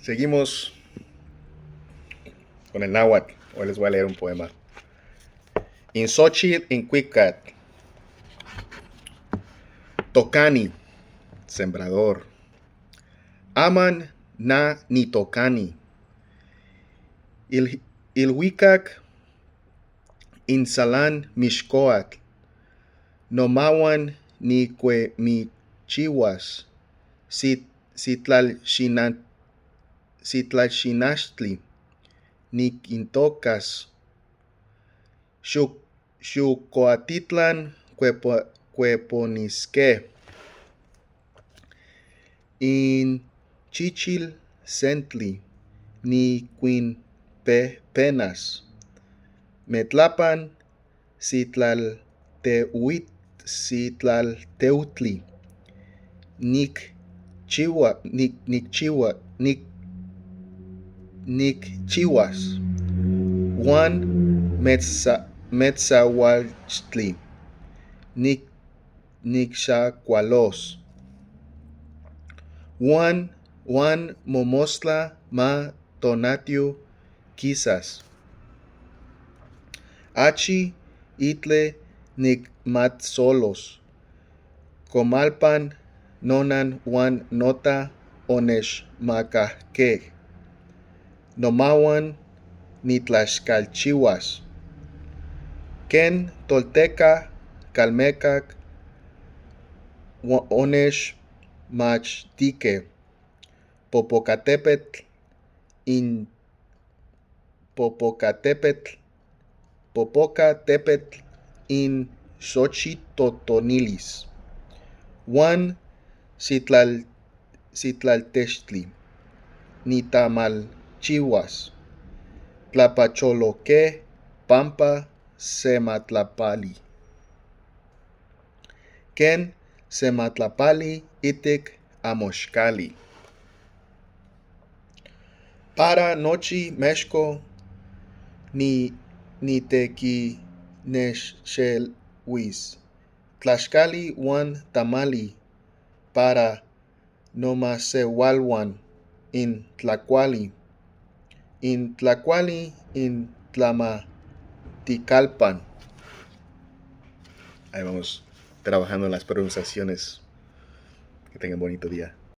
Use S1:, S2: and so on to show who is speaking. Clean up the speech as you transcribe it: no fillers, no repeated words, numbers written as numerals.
S1: Seguimos con el náhuatl. Hoy les voy a leer un poema. In Xochitl, in Cuicat. Tocani, sembrador. Aman na ni tocani. Ilhuicac insalan mixcoatl. Nomawan ni que mi chihuas. Sitlalxinachtli. Ni intocas. Xucoatitlan cueponisque. In chichil sentli. Ni quin penas. Metlapan sitlalteutli. Nic chihuas. Juan metzahualtli. Nic xacualos. Juan momostla ma tonatio quizás. Achi itle nic matsolos. Comalpan nonan Juan nota onesh macahque. Nomawan ni tlaxcalchihuas. Ken tolteca calmecac onesh machtique. Popocatépetl in Xochitotonilis. Juan sitlaltechtli. Nitamalchihuas. Tlapacholoque pampa sematlapali. Ken sematlapali itic amoxcali. Para nochi mexco ni tequinexelhuis. Tlaxcali Juan tamali para nomaseualuan in tlacuali. In tlacuali in Tlamaticalpan. Ahí vamos trabajando en las pronunciaciones. Que tengan bonito día.